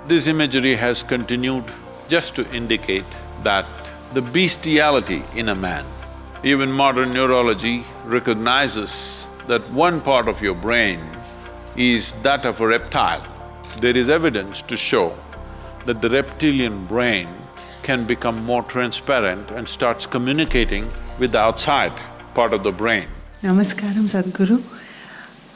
This imagery has continued just to indicate that the bestiality in a man. Even modern neurology recognizes that one part of your brain is that of a reptile. There is evidence to show that the reptilian brain can become more transparent and starts communicating with the outside part of the brain. Namaskaram, Sadhguru.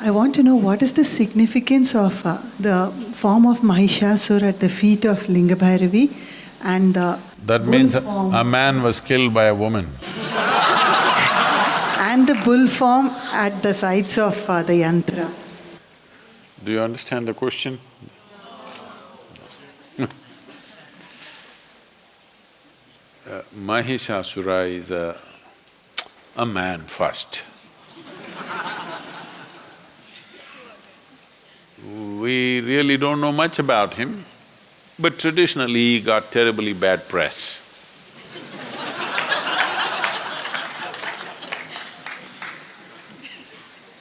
I want to know what is the significance of the form of Mahishasur at the feet of Lingabhairavi and the That means a man was killed by a woman. and the bull form at the sides of the yantra. Do you understand the question? Mahishasura is a man first. We really don't know much about him, but traditionally he got terribly bad press.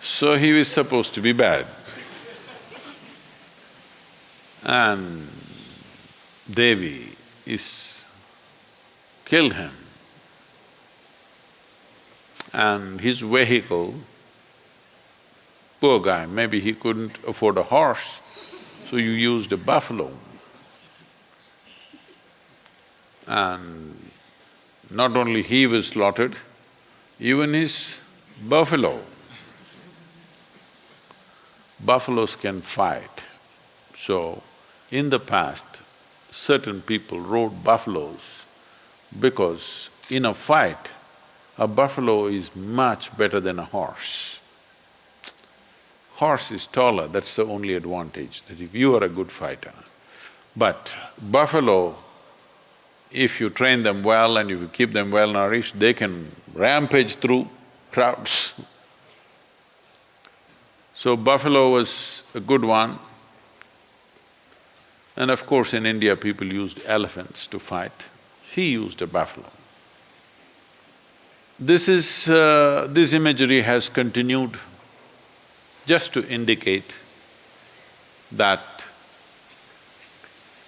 So he was supposed to be bad. And Devi killed him. And his vehicle, poor guy, maybe he couldn't afford a horse, so you used a buffalo. And not only he was slaughtered, even his buffalo. Buffaloes can fight. So, in the past, certain people rode buffaloes because in a fight, a buffalo is much better than a horse. Horse is taller, that's the only advantage, that if you are a good fighter. But buffalo, if you train them well and if you keep them well nourished, they can rampage through crowds. So buffalo was a good one. And of course in India people used elephants to fight. He used a buffalo. This imagery has continued just to indicate that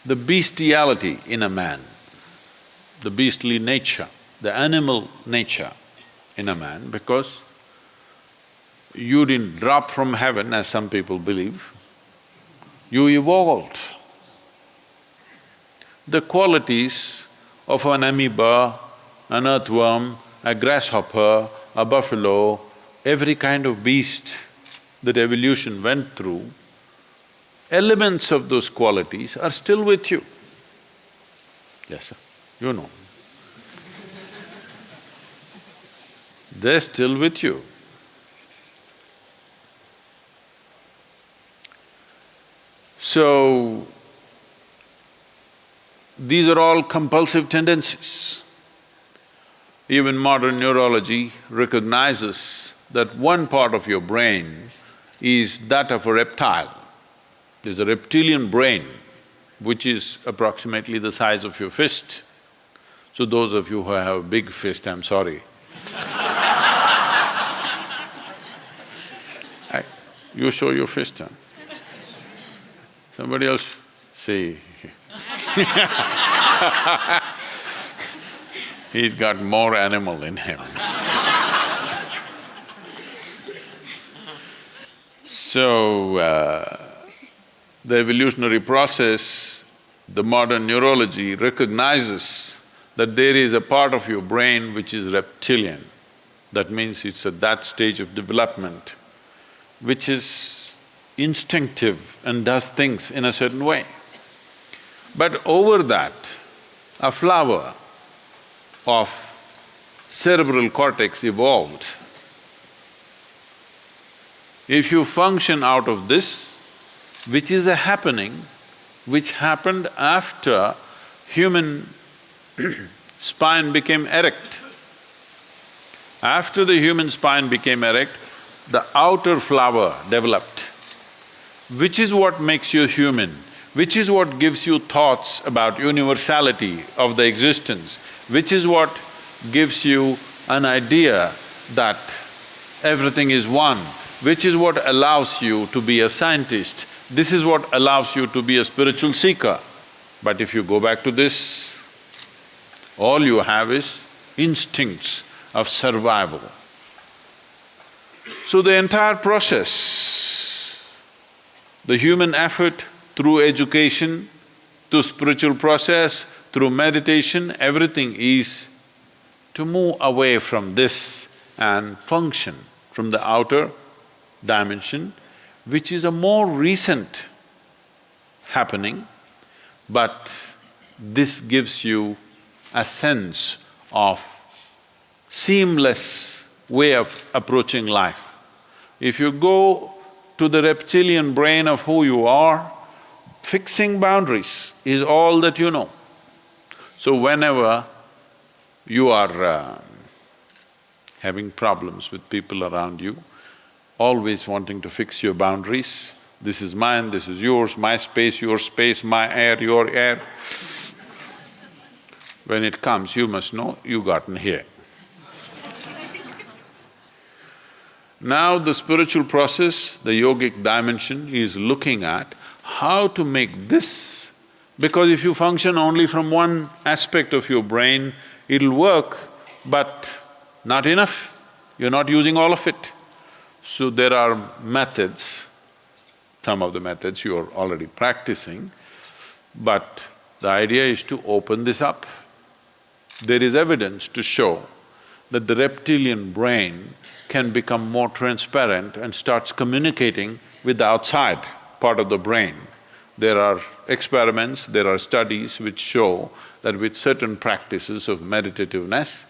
the bestiality in a man, the beastly nature, the animal nature in a man, because you didn't drop from heaven as some people believe, you evolved. The qualities of an amoeba, an earthworm, a grasshopper, a buffalo, every kind of beast that evolution went through, elements of those qualities are still with you. Yes, sir, you know. They're still with you. So, these are all compulsive tendencies. Even modern neurology recognizes that one part of your brain is that of a reptile. There's a reptilian brain which is approximately the size of your fist. So those of you who have a big fist, I'm sorry. You show your fist, huh? Somebody else say he's got more animal in him. So, the evolutionary process, the modern neurology recognizes that there is a part of your brain which is reptilian. That means it's at that stage of development which is instinctive and does things in a certain way. But over that, a flower of cerebral cortex evolved. If you function out of this, which is a happening, which happened after human spine became erect. After the human spine became erect, the outer flower developed, which is what makes you human, which is what gives you thoughts about universality of the existence, which is what gives you an idea that everything is one, which is what allows you to be a scientist, This is what allows you to be a spiritual seeker. But if you go back to this, all you have is instincts of survival. So the entire process, the human effort through education, through spiritual process, through meditation, everything is to move away from this and function from the outer dimension, which is a more recent happening, but this gives you a sense of seamless way of approaching life. If you go to the reptilian brain of who you are, fixing boundaries is all that you know. So whenever you are having problems with people around you, always wanting to fix your boundaries, this is mine, this is yours, my space, your space, my air, your air. When it comes, you must know you gotten here. Now the spiritual process, the yogic dimension is looking at how to make this, because if you function only from one aspect of your brain, it'll work, but not enough, you're not using all of it. So there are methods, some of the methods you are already practicing, but the idea is to open this up. There is evidence to show that the reptilian brain can become more transparent and starts communicating with the outside part of the brain. There are experiments, there are studies which show that with certain practices of meditativeness,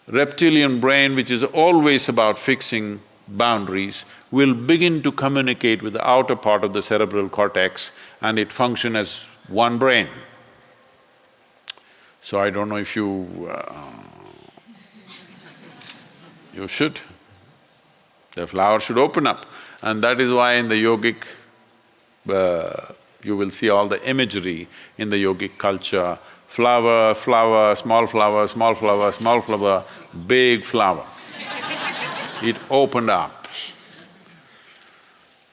reptilian brain, which is always about fixing boundaries, will begin to communicate with the outer part of the cerebral cortex and it function as one brain. So I don't know if you should. The flower should open up, and that is why in the yogic, you will see all the imagery in the yogic culture, flower, flower, small flower, small flower, small flower, big flower. It opened up.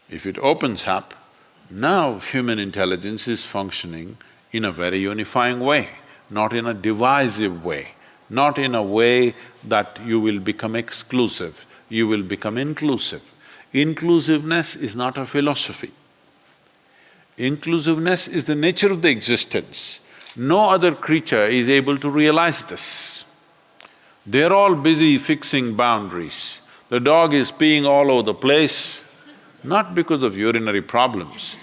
If it opens up, now human intelligence is functioning in a very unifying way, not in a divisive way, not in a way that you will become exclusive, you will become inclusive. Inclusiveness is not a philosophy. Inclusiveness is the nature of the existence. No other creature is able to realize this. They're all busy fixing boundaries. The dog is peeing all over the place, not because of urinary problems,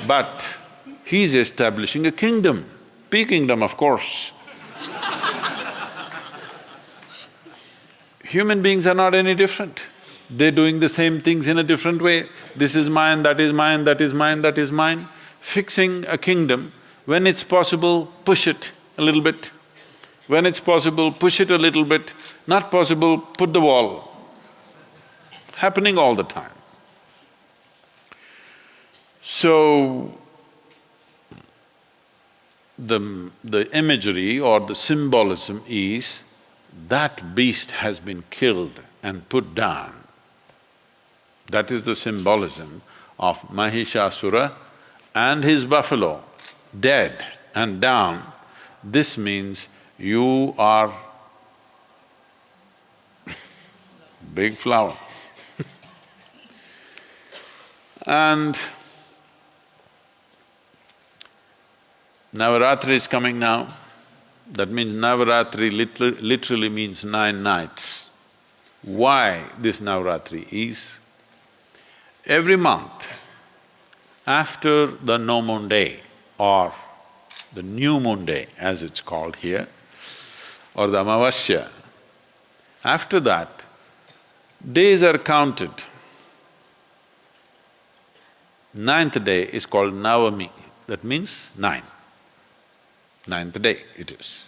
but he's establishing a kingdom, pea kingdom, of course. Human beings are not any different. They're doing the same things in a different way. This is mine, that is mine, that is mine, that is mine. Fixing a kingdom, when it's possible, push it a little bit. When it's possible, push it a little bit. Not possible, put the wall. Happening all the time. So, the imagery or the symbolism is that beast has been killed and put down. That is the symbolism of Mahishasura and his buffalo, dead and down. This means you are big flower. And Navaratri is coming now. That means Navaratri literally means 9 nights. Why this Navaratri is, every month after the no moon day or the new moon day as it's called here, or the Amavasya, after that, days are counted. 9th day is called Navami, that means 9. 9th day it is.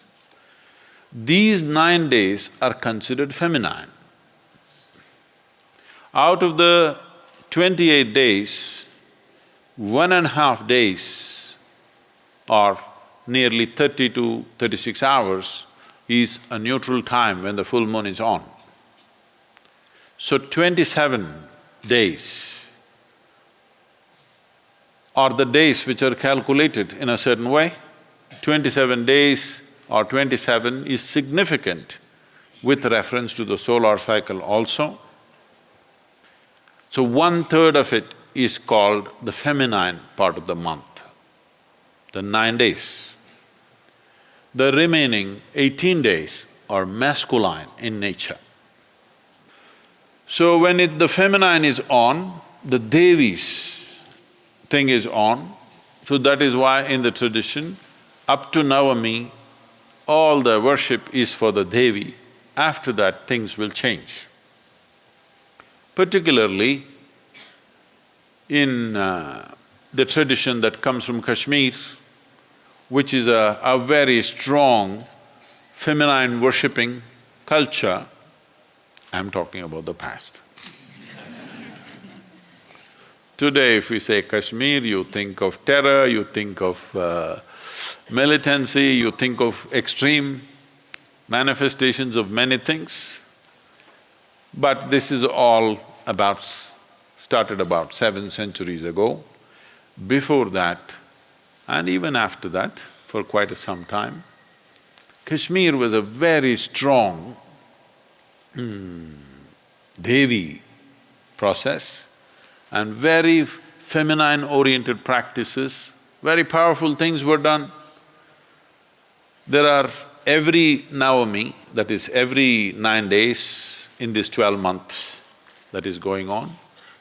These 9 days are considered feminine. Out of the 28 days, 1.5 days or nearly 30 to 36 hours is a neutral time when the full moon is on. So 27 days or the days which are calculated in a certain way. 27 days or 27 is significant with reference to the solar cycle also. So 1/3 of it is called the feminine part of the month, the 9 days. The remaining 18 days are masculine in nature. So when the feminine is on, the Devi's thing is on, so that is why in the tradition, up to Navami, all the worship is for the Devi. After that, things will change. Particularly in the tradition that comes from Kashmir, which is a very strong feminine worshipping culture, I'm talking about the past. Today if we say Kashmir, you think of terror, you think of militancy, you think of extreme manifestations of many things. But this is all started about 7 centuries ago. Before that, and even after that, for quite some time, Kashmir was a very strong Devi process and very feminine-oriented practices, very powerful things were done. There are every Navami, that is every 9 days in this 12 months that is going on,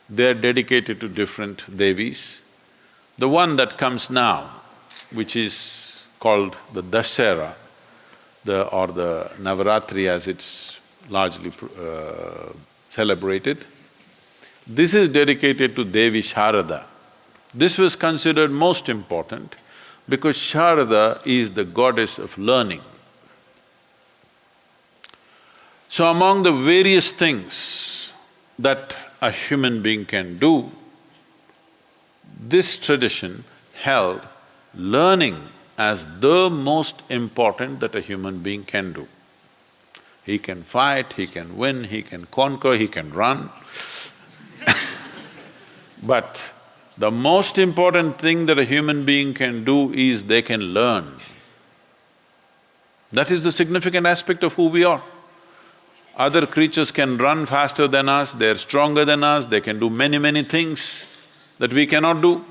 they're dedicated to different Devis. The one that comes now, which is called the Dasara, or the Navaratri as it's largely celebrated, this is dedicated to Devi Sharada. This was considered most important because Sharada is the goddess of learning. So among the various things that a human being can do, this tradition held learning as the most important that a human being can do. He can fight, he can win, he can conquer, he can run. But the most important thing that a human being can do is they can learn. That is the significant aspect of who we are. Other creatures can run faster than us, they're stronger than us, they can do many things that we cannot do,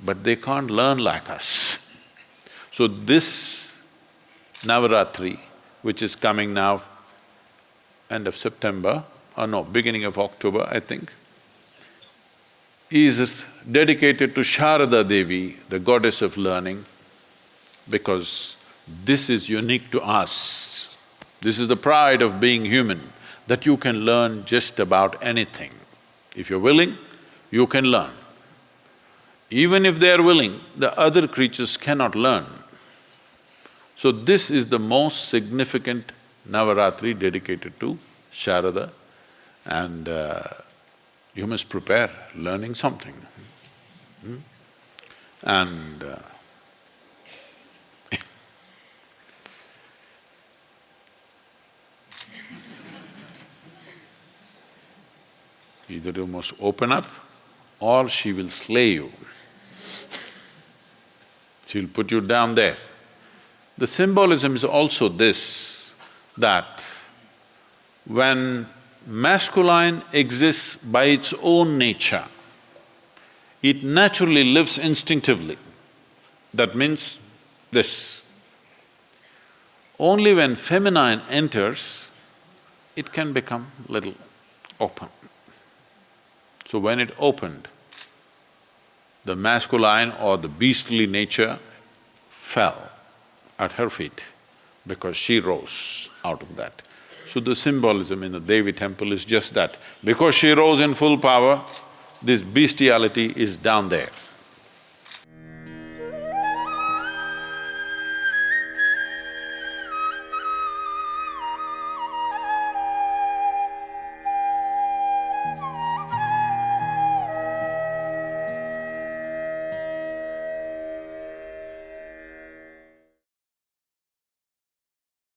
but they can't learn like us. So this Navaratri, which is coming now, end of September, or no, beginning of October, I think, is dedicated to Sharada Devi, the goddess of learning, because this is unique to us. This is the pride of being human, that you can learn just about anything. If you're willing, you can learn. Even if they're willing, the other creatures cannot learn. So this is the most significant Navaratri dedicated to Sharada, and you must prepare learning something. And either you must open up or she will slay you. She'll put you down there. The symbolism is also this, that when masculine exists by its own nature, it naturally lives instinctively. That means this. Only when feminine enters, it can become little open. So when it opened, the masculine or the beastly nature fell at her feet because she rose out of that. So the symbolism in the Devi temple is just that. Because she rose in full power, this bestiality is down there.